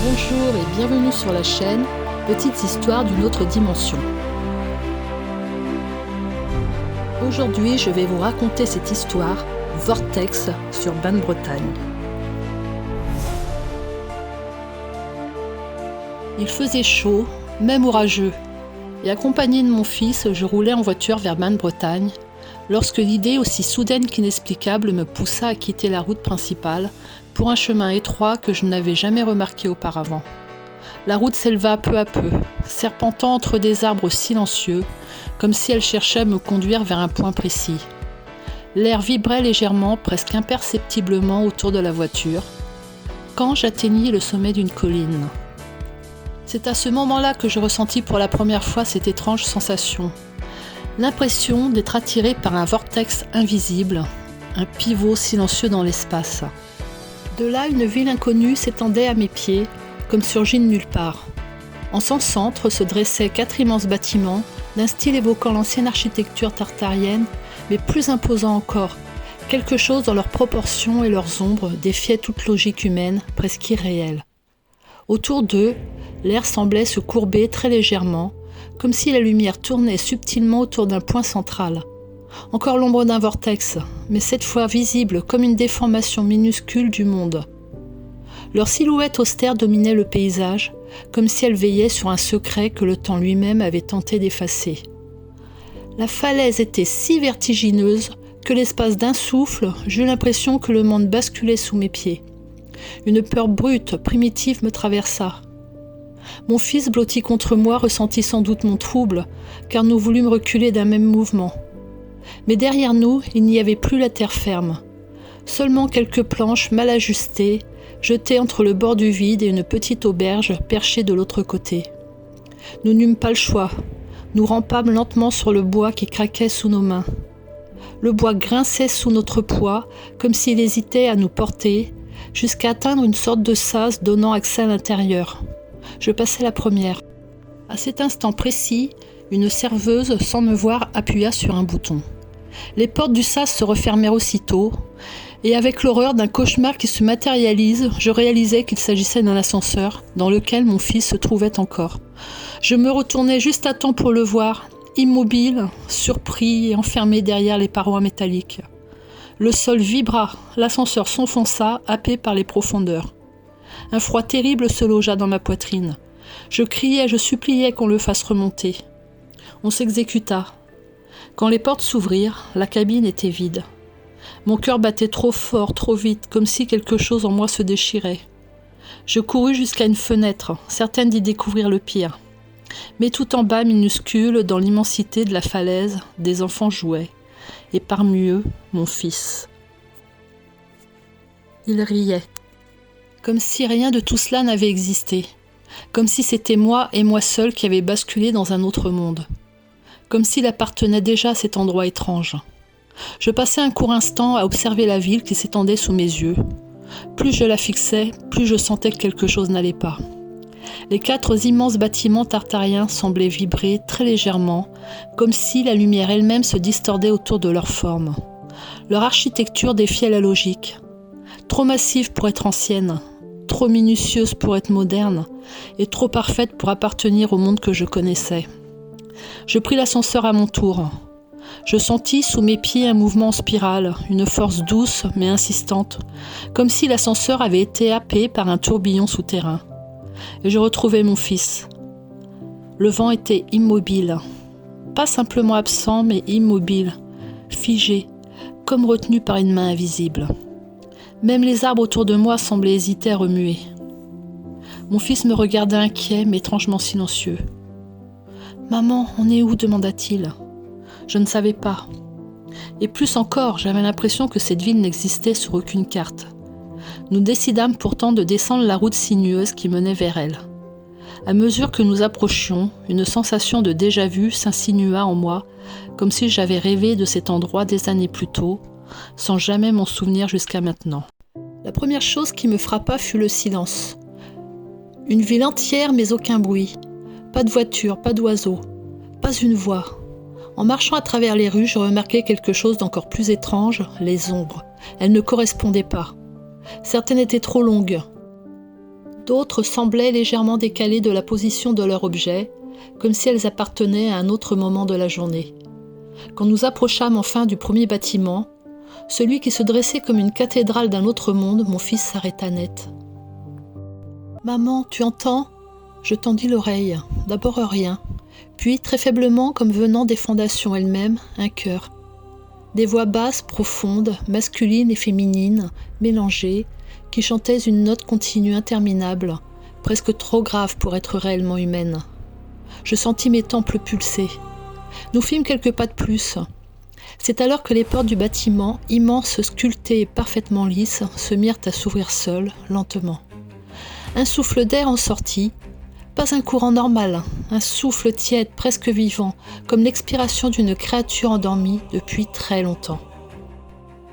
Bonjour et bienvenue sur la chaîne Petite histoire d'une autre dimension. Aujourd'hui, je vais vous raconter cette histoire Vortex sur Bain-de-Bretagne. Il faisait chaud, même orageux, et accompagné de mon fils, je roulais en voiture vers Bain-de-Bretagne lorsque l'idée aussi soudaine qu'inexplicable me poussa à quitter la route principale pour un chemin étroit que je n'avais jamais remarqué auparavant. La route s'éleva peu à peu, serpentant entre des arbres silencieux, comme si elle cherchait à me conduire vers un point précis. L'air vibrait légèrement, presque imperceptiblement autour de la voiture, quand j'atteignis le sommet d'une colline. C'est à ce moment-là que je ressentis pour la première fois cette étrange sensation. L'impression d'être attiré par un vortex invisible, un pivot silencieux dans l'espace. De là, une ville inconnue s'étendait à mes pieds, comme surgie de nulle part. En son centre se dressaient 4 immenses bâtiments, d'un style évoquant l'ancienne architecture tartarienne, mais plus imposant encore. Quelque chose dans leurs proportions et leurs ombres défiait toute logique humaine, presque irréelle. Autour d'eux, l'air semblait se courber très légèrement, comme si la lumière tournait subtilement autour d'un point central. Encore l'ombre d'un vortex, mais cette fois visible comme une déformation minuscule du monde. Leur silhouette austère dominait le paysage, comme si elle veillait sur un secret que le temps lui-même avait tenté d'effacer. La falaise était si vertigineuse que l'espace d'un souffle, j'eus l'impression que le monde basculait sous mes pieds. Une peur brute, primitive me traversa. Mon fils, blotti contre moi, ressentit sans doute mon trouble, car nous voulûmes reculer d'un même mouvement. Mais derrière nous, il n'y avait plus la terre ferme. Seulement quelques planches mal ajustées, jetées entre le bord du vide et une petite auberge perchée de l'autre côté. Nous n'eûmes pas le choix. Nous rampâmes lentement sur le bois qui craquait sous nos mains. Le bois grinçait sous notre poids, comme s'il hésitait à nous porter, jusqu'à atteindre une sorte de sas donnant accès à l'intérieur. Je passai la première. À cet instant précis, une serveuse, sans me voir, appuya sur un bouton. Les portes du sas se refermèrent aussitôt, et avec l'horreur d'un cauchemar qui se matérialise, je réalisai qu'il s'agissait d'un ascenseur dans lequel mon fils se trouvait encore. Je me retournai juste à temps pour le voir, immobile, surpris et enfermé derrière les parois métalliques. Le sol vibra, l'ascenseur s'enfonça, happé par les profondeurs. Un froid terrible se logea dans ma poitrine. Je criai, je suppliai qu'on le fasse remonter. On s'exécuta. Quand les portes s'ouvrirent, la cabine était vide. Mon cœur battait trop fort, trop vite, comme si quelque chose en moi se déchirait. Je courus jusqu'à une fenêtre, certaine d'y découvrir le pire. Mais tout en bas, minuscule, dans l'immensité de la falaise, des enfants jouaient. Et parmi eux, mon fils. Il riait. Comme si rien de tout cela n'avait existé. Comme si c'était moi et moi seul qui avait basculé dans un autre monde. Comme s'il appartenait déjà à cet endroit étrange. Je passai un court instant à observer la ville qui s'étendait sous mes yeux. Plus je la fixais, plus je sentais que quelque chose n'allait pas. Les 4 immenses bâtiments tartariens semblaient vibrer très légèrement, comme si la lumière elle-même se distordait autour de leur forme. Leur architecture défiait la logique. Trop massive pour être ancienne, trop minutieuse pour être moderne, et trop parfaite pour appartenir au monde que je connaissais. Je pris l'ascenseur à mon tour. Je sentis sous mes pieds un mouvement en spirale, une force douce mais insistante, comme si l'ascenseur avait été happé par un tourbillon souterrain. Et je retrouvai mon fils. Le vent était immobile, pas simplement absent mais immobile, figé, comme retenu par une main invisible. Même les arbres autour de moi semblaient hésiter à remuer. Mon fils me regardait inquiet mais étrangement silencieux. « Maman, on est où ?» demanda-t-il. Je ne savais pas. Et plus encore, j'avais l'impression que cette ville n'existait sur aucune carte. Nous décidâmes pourtant de descendre la route sinueuse qui menait vers elle. À mesure que nous approchions, une sensation de déjà-vu s'insinua en moi, comme si j'avais rêvé de cet endroit des années plus tôt, sans jamais m'en souvenir jusqu'à maintenant. La première chose qui me frappa fut le silence. Une ville entière mais aucun bruit. Pas de voiture, pas d'oiseaux, pas une voix. En marchant à travers les rues, je remarquai quelque chose d'encore plus étrange, les ombres. Elles ne correspondaient pas. Certaines étaient trop longues, D'autres semblaient légèrement décalées de la position de leur objet, comme si elles appartenaient à un autre moment de la journée. Quand nous approchâmes enfin du premier bâtiment, celui qui se dressait comme une cathédrale d'un autre monde, mon fils s'arrêta net. « Maman, tu entends ?» Je tendis l'oreille. D'abord rien, puis très faiblement, comme venant des fondations elles-mêmes, un chœur. Des voix basses, profondes, masculines et féminines, mélangées, qui chantaient une note continue interminable, presque trop grave pour être réellement humaine. Je sentis mes tempes pulser. Nous fîmes quelques pas de plus. C'est alors que les portes du bâtiment, immenses, sculptées et parfaitement lisses, se mirent à s'ouvrir seules, lentement. Un souffle d'air en sortit, pas un courant normal, un souffle tiède, presque vivant, comme l'expiration d'une créature endormie depuis très longtemps.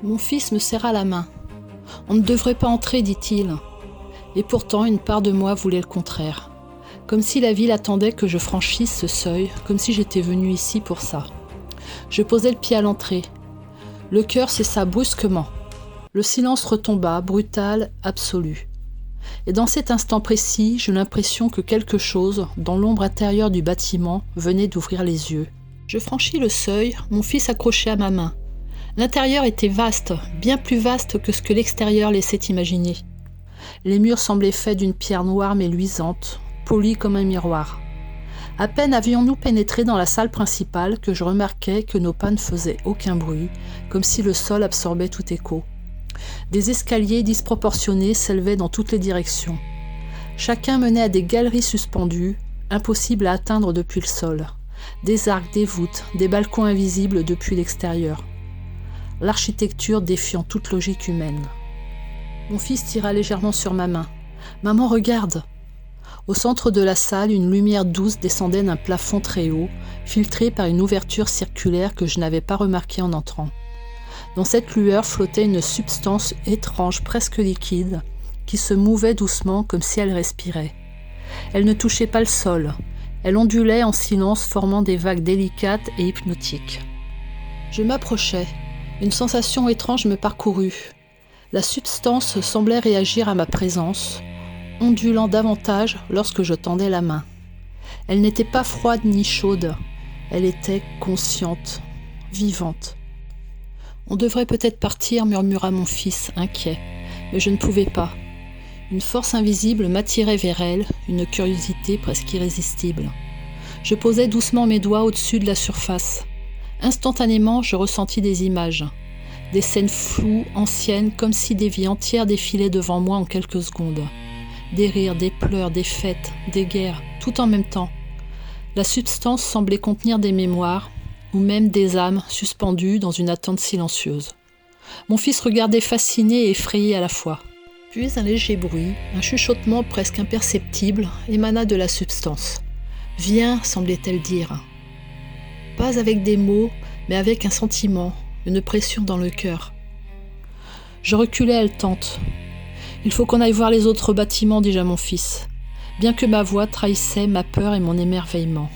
Mon fils me serra la main. « On ne devrait pas entrer, dit-il. » Et pourtant, une part de moi voulait le contraire. Comme si la ville attendait que je franchisse ce seuil, comme si j'étais venue ici pour ça. Je posai le pied à l'entrée. Le cœur cessa brusquement. Le silence retomba, brutal, absolu. Et dans cet instant précis, j'eus l'impression que quelque chose, dans l'ombre intérieure du bâtiment, venait d'ouvrir les yeux. Je franchis le seuil, mon fils accroché à ma main. L'intérieur était vaste, bien plus vaste que ce que l'extérieur laissait imaginer. Les murs semblaient faits d'une pierre noire mais luisante, polie comme un miroir. À peine avions-nous pénétré dans la salle principale que je remarquai que nos pas ne faisaient aucun bruit, comme si le sol absorbait tout écho. Des escaliers disproportionnés s'élevaient dans toutes les directions. Chacun menait à des galeries suspendues, impossibles à atteindre depuis le sol. Des arcs, des voûtes, des balcons invisibles depuis l'extérieur. L'architecture défiant toute logique humaine. Mon fils tira légèrement sur ma main. « Maman, regarde !» Au centre de la salle, une lumière douce descendait d'un plafond très haut, filtrée par une ouverture circulaire que je n'avais pas remarquée en entrant. Dans cette lueur flottait une substance étrange, presque liquide, qui se mouvait doucement comme si elle respirait. Elle ne touchait pas le sol. Elle ondulait en silence, formant des vagues délicates et hypnotiques. Je m'approchai. Une sensation étrange me parcourut. La substance semblait réagir à ma présence, ondulant davantage lorsque je tendais la main. Elle n'était pas froide ni chaude. Elle était consciente, vivante. « On devrait peut-être partir, » murmura mon fils, inquiet. Mais je ne pouvais pas. Une force invisible m'attirait vers elle, une curiosité presque irrésistible. Je posai doucement mes doigts au-dessus de la surface. Instantanément, je ressentis des images. Des scènes floues, anciennes, comme si des vies entières défilaient devant moi en quelques secondes. Des rires, des pleurs, des fêtes, des guerres, tout en même temps. La substance semblait contenir des mémoires, ou même des âmes suspendues dans une attente silencieuse. Mon fils regardait fasciné et effrayé à la fois. Puis un léger bruit, un chuchotement presque imperceptible, émana de la substance. « Viens », semblait-elle dire. Pas avec des mots, mais avec un sentiment, une pression dans le cœur. Je reculai haletante. « Il faut qu'on aille voir les autres bâtiments, dis-je à mon fils, bien que ma voix trahissait ma peur et mon émerveillement.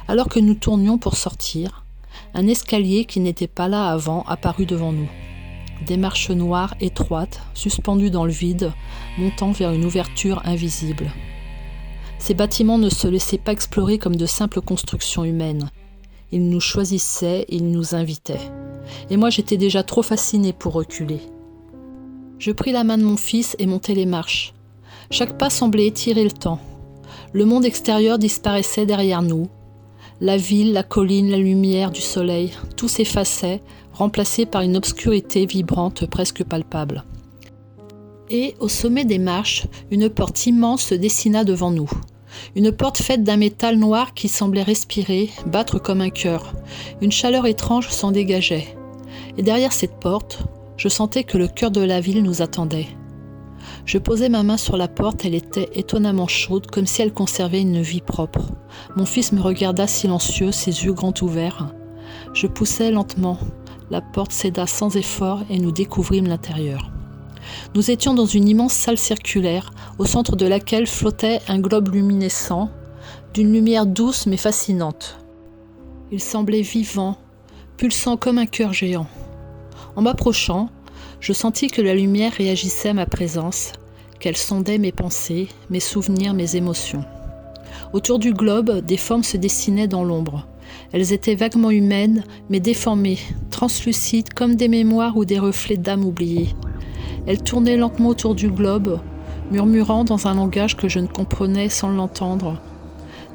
Alors que nous tournions pour sortir, un escalier qui n'était pas là avant apparut devant nous. Des marches noires, étroites, suspendues dans le vide, montant vers une ouverture invisible. Ces bâtiments ne se laissaient pas explorer comme de simples constructions humaines. Ils nous choisissaient, ils nous invitaient. Et moi j'étais déjà trop fascinée pour reculer. Je pris la main de mon fils et montai les marches. Chaque pas semblait étirer le temps. Le monde extérieur disparaissait derrière nous. La ville, la colline, la lumière du soleil, tout s'effaçait, remplacé par une obscurité vibrante presque palpable. Et, au sommet des marches, une porte immense se dessina devant nous. Une porte faite d'un métal noir qui semblait respirer, battre comme un cœur. Une chaleur étrange s'en dégageait. Et derrière cette porte, je sentais que le cœur de la ville nous attendait. Je posai ma main sur la porte, elle était étonnamment chaude, comme si elle conservait une vie propre. Mon fils me regarda silencieux, ses yeux grands ouverts. Je poussai lentement. La porte céda sans effort et nous découvrîmes l'intérieur. Nous étions dans une immense salle circulaire, au centre de laquelle flottait un globe luminescent, d'une lumière douce mais fascinante. Il semblait vivant, pulsant comme un cœur géant. En m'approchant, je sentis que la lumière réagissait à ma présence, qu'elle sondait mes pensées, mes souvenirs, mes émotions. Autour du globe, des formes se dessinaient dans l'ombre. Elles étaient vaguement humaines, mais déformées, translucides comme des mémoires ou des reflets d'âmes oubliées. Elles tournaient lentement autour du globe, murmurant dans un langage que je ne comprenais sans l'entendre.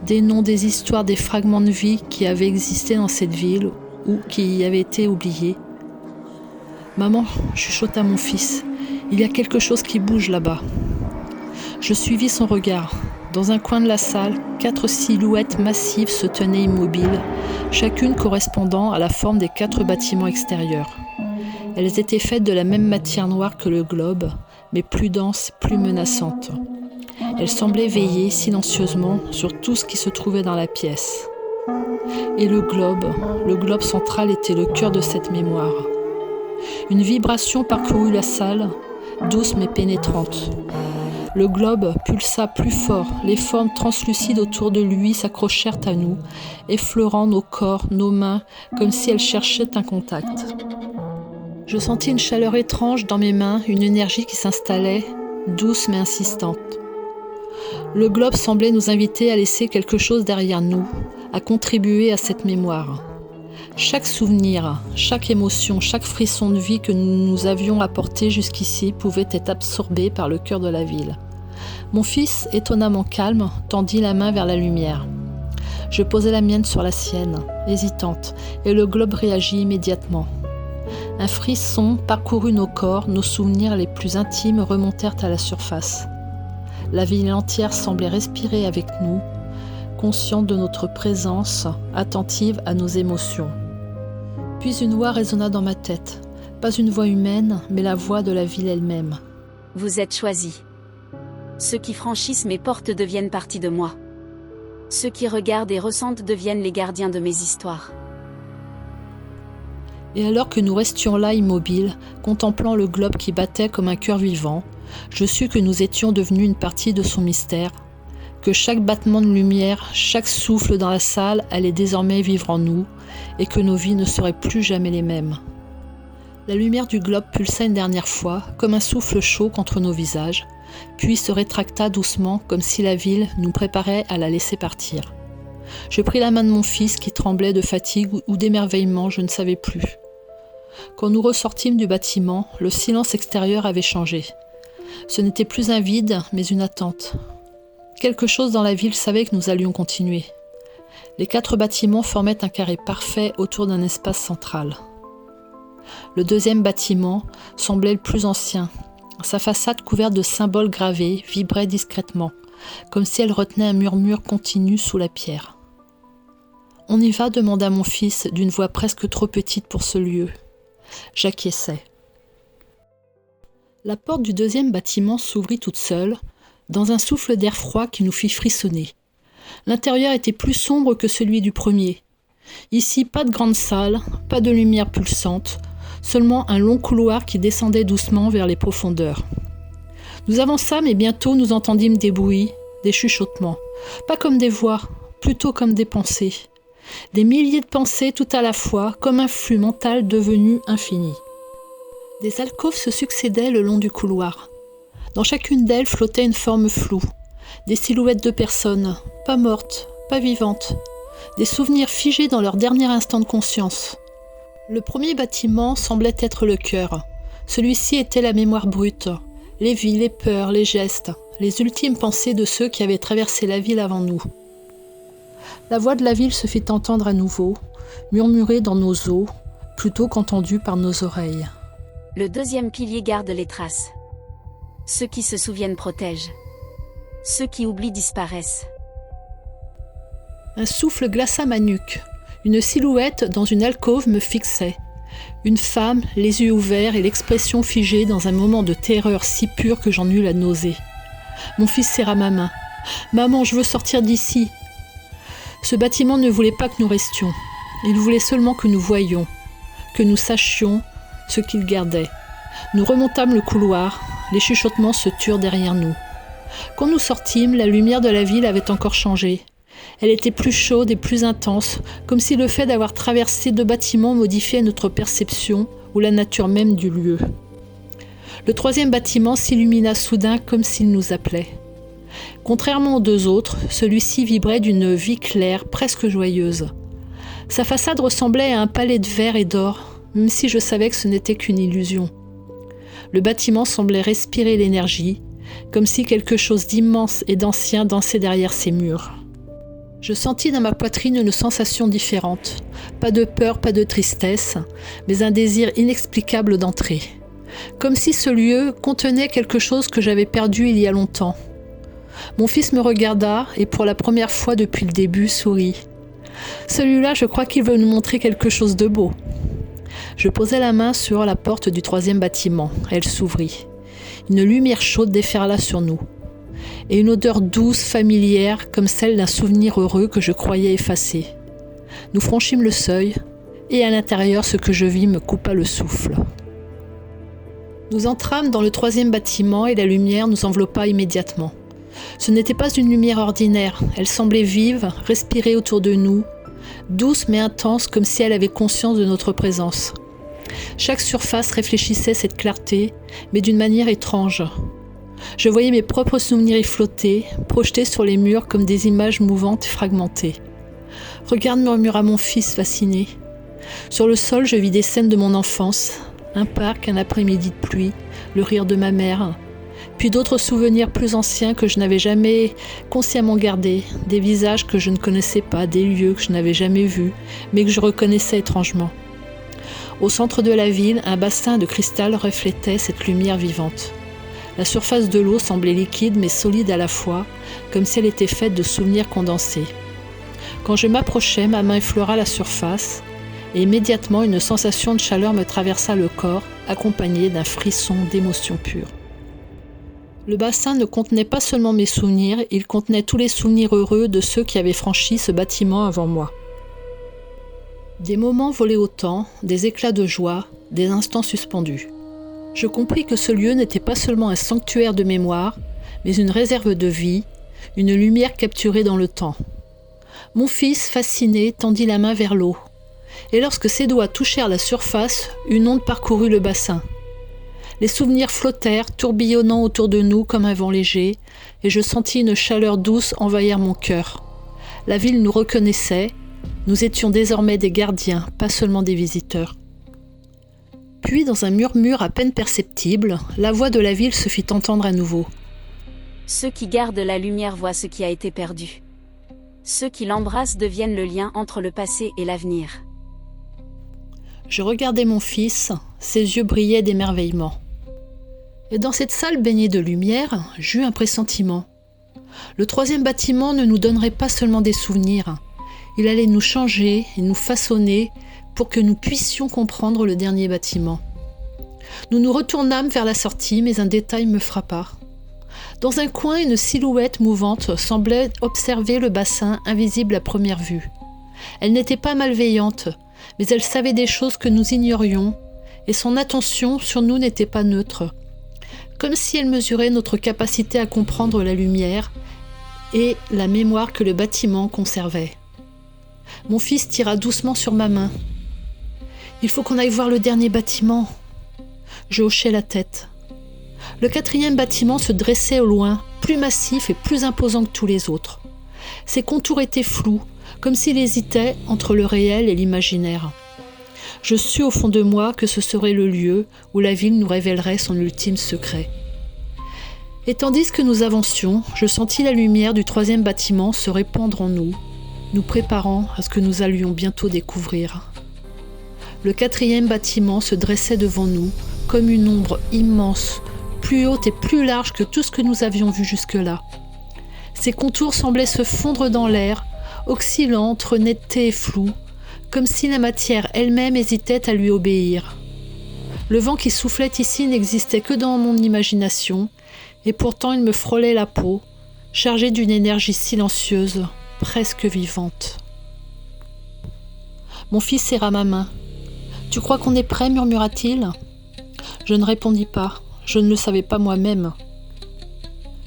Des noms, des histoires, des fragments de vie qui avaient existé dans cette ville ou qui y avaient été oubliés. « Maman, chuchota mon fils, il y a quelque chose qui bouge là-bas. » Je suivis son regard. Dans un coin de la salle, 4 silhouettes massives se tenaient immobiles, chacune correspondant à la forme des 4 bâtiments extérieurs. Elles étaient faites de la même matière noire que le globe, mais plus dense, plus menaçante. Elles semblaient veiller silencieusement sur tout ce qui se trouvait dans la pièce. Et le globe central était le cœur de cette mémoire. Une vibration parcourut la salle, douce mais pénétrante. Le globe pulsa plus fort, les formes translucides autour de lui s'accrochèrent à nous, effleurant nos corps, nos mains, comme si elles cherchaient un contact. Je sentis une chaleur étrange dans mes mains, une énergie qui s'installait, douce mais insistante. Le globe semblait nous inviter à laisser quelque chose derrière nous, à contribuer à cette mémoire. Chaque souvenir, chaque émotion, chaque frisson de vie que nous avions apporté jusqu'ici pouvait être absorbé par le cœur de la ville. Mon fils, étonnamment calme, tendit la main vers la lumière. Je posai la mienne sur la sienne, hésitante, et le globe réagit immédiatement. Un frisson parcourut nos corps, nos souvenirs les plus intimes remontèrent à la surface. La ville entière semblait respirer avec nous, consciente de notre présence, attentive à nos émotions. Puis une voix résonna dans ma tête. Pas une voix humaine, mais la voix de la ville elle-même. Vous êtes choisis. Ceux qui franchissent mes portes deviennent partie de moi. Ceux qui regardent et ressentent deviennent les gardiens de mes histoires. Et alors que nous restions là immobiles, contemplant le globe qui battait comme un cœur vivant, je sus que nous étions devenus une partie de son mystère, que chaque battement de lumière, chaque souffle dans la salle allait désormais vivre en nous, et que nos vies ne seraient plus jamais les mêmes. La lumière du globe pulsa une dernière fois, comme un souffle chaud contre nos visages, puis se rétracta doucement comme si la ville nous préparait à la laisser partir. Je pris la main de mon fils qui tremblait de fatigue ou d'émerveillement, je ne savais plus. Quand nous ressortîmes du bâtiment, le silence extérieur avait changé. Ce n'était plus un vide, mais une attente. Quelque chose dans la ville savait que nous allions continuer. Les 4 bâtiments formaient un carré parfait autour d'un espace central. Le deuxième bâtiment semblait le plus ancien. Sa façade couverte de symboles gravés vibrait discrètement, comme si elle retenait un murmure continu sous la pierre. « On y va » demanda mon fils d'une voix presque trop petite pour ce lieu. J'acquiesçai. La porte du deuxième bâtiment s'ouvrit toute seule, dans un souffle d'air froid qui nous fit frissonner. L'intérieur était plus sombre que celui du premier. Ici, pas de grande salle, pas de lumière pulsante, seulement un long couloir qui descendait doucement vers les profondeurs. Nous avançâmes et bientôt nous entendîmes des bruits, des chuchotements. Pas comme des voix, plutôt comme des pensées. Des milliers de pensées tout à la fois, comme un flux mental devenu infini. Des alcôves se succédaient le long du couloir. Dans chacune d'elles flottait une forme floue, des silhouettes de personnes, pas mortes, pas vivantes, des souvenirs figés dans leur dernier instant de conscience. Le premier bâtiment semblait être le cœur. Celui-ci était la mémoire brute, les vies, les peurs, les gestes, les ultimes pensées de ceux qui avaient traversé la ville avant nous. La voix de la ville se fit entendre à nouveau, murmurée dans nos os, plutôt qu'entendue par nos oreilles. Le deuxième pilier garde les traces. Ceux qui se souviennent protègent. Ceux qui oublient disparaissent. Un souffle glaça ma nuque. Une silhouette dans une alcôve me fixait. Une femme, les yeux ouverts et l'expression figée dans un moment de terreur si pure que j'en eus la nausée. Mon fils serra ma main. « Maman, je veux sortir d'ici !» Ce bâtiment ne voulait pas que nous restions. Il voulait seulement que nous voyions, que nous sachions ce qu'il gardait. Nous remontâmes le couloir, les chuchotements se turent derrière nous. Quand nous sortîmes, la lumière de la ville avait encore changé. Elle était plus chaude et plus intense, comme si le fait d'avoir traversé 2 bâtiments modifiait notre perception ou la nature même du lieu. Le troisième bâtiment s'illumina soudain comme s'il nous appelait. Contrairement aux deux autres, celui-ci vibrait d'une vie claire, presque joyeuse. Sa façade ressemblait à un palais de verre et d'or, même si je savais que ce n'était qu'une illusion. Le bâtiment semblait respirer l'énergie, comme si quelque chose d'immense et d'ancien dansait derrière ses murs. Je sentis dans ma poitrine une sensation différente. Pas de peur, pas de tristesse, mais un désir inexplicable d'entrer. Comme si ce lieu contenait quelque chose que j'avais perdu il y a longtemps. Mon fils me regarda et pour la première fois depuis le début sourit. Celui-là, je crois qu'il veut nous montrer quelque chose de beau. Je posai la main sur la porte du troisième bâtiment. Elle s'ouvrit. Une lumière chaude déferla sur nous. Et une odeur douce, familière, comme celle d'un souvenir heureux que je croyais effacé. Nous franchîmes le seuil, et à l'intérieur, ce que je vis me coupa le souffle. Nous entrâmes dans le troisième bâtiment et la lumière nous enveloppa immédiatement. Ce n'était pas une lumière ordinaire, elle semblait vive, respirer autour de nous, douce mais intense comme si elle avait conscience de notre présence. Chaque surface réfléchissait cette clarté, mais d'une manière étrange. Je voyais mes propres souvenirs y flotter, projetés sur les murs comme des images mouvantes et fragmentées. « Regarde » murmura mon fils fasciné. Sur le sol, je vis des scènes de mon enfance, un parc, un après-midi de pluie, le rire de ma mère, puis d'autres souvenirs plus anciens que je n'avais jamais consciemment gardés, des visages que je ne connaissais pas, des lieux que je n'avais jamais vus, mais que je reconnaissais étrangement. Au centre de la ville, un bassin de cristal reflétait cette lumière vivante. La surface de l'eau semblait liquide mais solide à la fois, comme si elle était faite de souvenirs condensés. Quand je m'approchai, ma main effleura la surface, et immédiatement une sensation de chaleur me traversa le corps, accompagnée d'un frisson d'émotion pure. Le bassin ne contenait pas seulement mes souvenirs, il contenait tous les souvenirs heureux de ceux qui avaient franchi ce bâtiment avant moi. Des moments volés au temps, des éclats de joie, des instants suspendus. Je compris que ce lieu n'était pas seulement un sanctuaire de mémoire, mais une réserve de vie, une lumière capturée dans le temps. Mon fils, fasciné, tendit la main vers l'eau. Et lorsque ses doigts touchèrent la surface, une onde parcourut le bassin. Les souvenirs flottèrent, tourbillonnant autour de nous comme un vent léger, et je sentis une chaleur douce envahir mon cœur. La ville nous reconnaissait, nous étions désormais des gardiens, pas seulement des visiteurs. Puis, dans un murmure à peine perceptible, la voix de la ville se fit entendre à nouveau. Ceux qui gardent la lumière voient ce qui a été perdu. Ceux qui l'embrassent deviennent le lien entre le passé et l'avenir. Je regardais mon fils, ses yeux brillaient d'émerveillement. Et dans cette salle baignée de lumière, j'eus un pressentiment. Le troisième bâtiment ne nous donnerait pas seulement des souvenirs. Il allait nous changer et nous façonner pour que nous puissions comprendre le dernier bâtiment. Nous nous retournâmes vers la sortie, mais un détail me frappa. Dans un coin, une silhouette mouvante semblait observer le bassin invisible à première vue. Elle n'était pas malveillante, mais elle savait des choses que nous ignorions, et son attention sur nous n'était pas neutre. Comme si elle mesurait notre capacité à comprendre la lumière et la mémoire que le bâtiment conservait. Mon fils tira doucement sur ma main. « Il faut qu'on aille voir le dernier bâtiment. » Je hochai la tête. Le quatrième bâtiment se dressait au loin, plus massif et plus imposant que tous les autres. Ses contours étaient flous, comme s'il hésitait entre le réel et l'imaginaire. Je sus au fond de moi que ce serait le lieu où la ville nous révélerait son ultime secret. Et tandis que nous avancions, je sentis la lumière du troisième bâtiment se répandre en nous, nous préparant à ce que nous allions bientôt découvrir. Le quatrième bâtiment se dressait devant nous, comme une ombre immense, plus haute et plus large que tout ce que nous avions vu jusque-là. Ses contours semblaient se fondre dans l'air, oscillant entre netteté et flou, comme si la matière elle-même hésitait à lui obéir. Le vent qui soufflait ici n'existait que dans mon imagination, et pourtant il me frôlait la peau, chargé d'une énergie silencieuse, presque vivante. Mon fils serra ma main. « Tu crois qu'on est prêt » murmura-t-il. Je ne répondis pas, je ne le savais pas moi-même.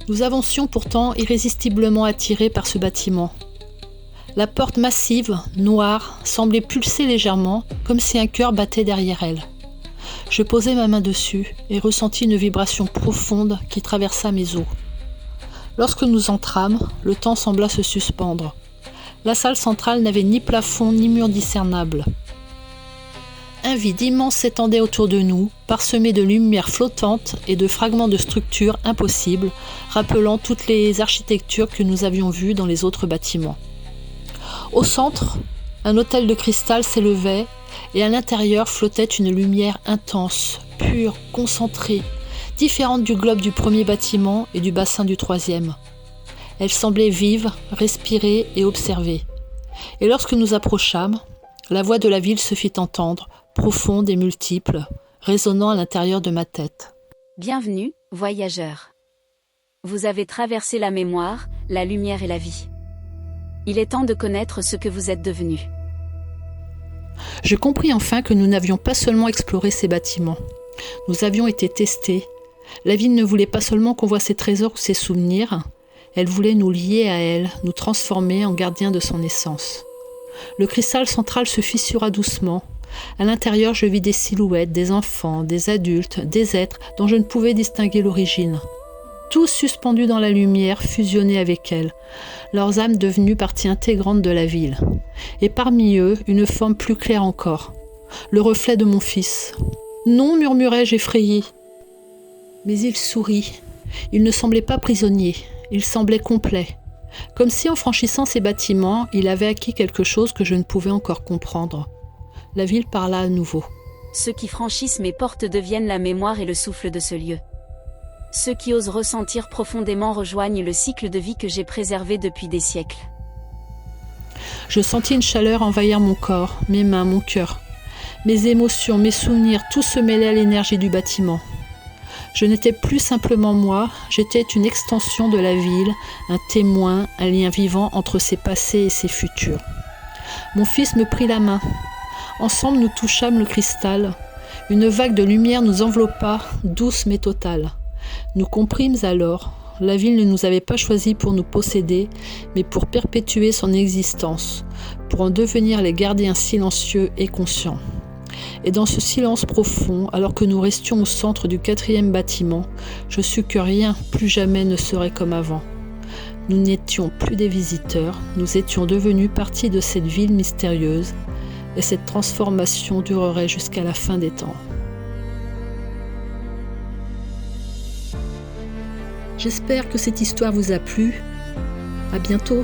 Nous avancions pourtant irrésistiblement attirés par ce bâtiment. La porte massive, noire, semblait pulser légèrement, comme si un cœur battait derrière elle. Je posai ma main dessus et ressentis une vibration profonde qui traversa mes os. Lorsque nous entrâmes, le temps sembla se suspendre. La salle centrale n'avait ni plafond ni mur discernable. Un vide immense s'étendait autour de nous, parsemé de lumières flottantes et de fragments de structures impossibles, rappelant toutes les architectures que nous avions vues dans les autres bâtiments. Au centre, un autel de cristal s'élevait et à l'intérieur flottait une lumière intense, pure, concentrée, différente du globe du premier bâtiment et du bassin du troisième. Elle semblait vive, respirer et observer. Et lorsque nous approchâmes, la voix de la ville se fit entendre, profonde et multiple, résonnant à l'intérieur de ma tête. Bienvenue, voyageurs. Vous avez traversé la mémoire, la lumière et la vie. Il est temps de connaître ce que vous êtes devenus. Je compris enfin que nous n'avions pas seulement exploré ces bâtiments. Nous avions été testés. La ville ne voulait pas seulement qu'on voie ses trésors ou ses souvenirs, elle voulait nous lier à elle, nous transformer en gardiens de son essence. Le cristal central se fissura doucement. À l'intérieur, je vis des silhouettes, des enfants, des adultes, des êtres dont je ne pouvais distinguer l'origine. Tous suspendus dans la lumière, fusionnés avec elle, leurs âmes devenues partie intégrante de la ville. Et parmi eux, une forme plus claire encore, le reflet de mon fils. « Non » murmurai-je effrayé. Mais il sourit. Il ne semblait pas prisonnier, il semblait complet. Comme si en franchissant ces bâtiments, il avait acquis quelque chose que je ne pouvais encore comprendre. La ville parla à nouveau. Ceux qui franchissent mes portes deviennent la mémoire et le souffle de ce lieu. Ceux qui osent ressentir profondément rejoignent le cycle de vie que j'ai préservé depuis des siècles. Je sentis une chaleur envahir mon corps, mes mains, mon cœur. Mes émotions, mes souvenirs, tout se mêlait à l'énergie du bâtiment. Je n'étais plus simplement moi, j'étais une extension de la ville, un témoin, un lien vivant entre ses passés et ses futurs. Mon fils me prit la main. Ensemble, nous touchâmes le cristal. Une vague de lumière nous enveloppa, douce mais totale. Nous comprîmes alors, la ville ne nous avait pas choisis pour nous posséder, mais pour perpétuer son existence, pour en devenir les gardiens silencieux et conscients. Et dans ce silence profond, alors que nous restions au centre du 4e bâtiment, je sus que rien, plus jamais, ne serait comme avant. Nous n'étions plus des visiteurs, nous étions devenus partie de cette ville mystérieuse, et cette transformation durerait jusqu'à la fin des temps. J'espère que cette histoire vous a plu. À bientôt.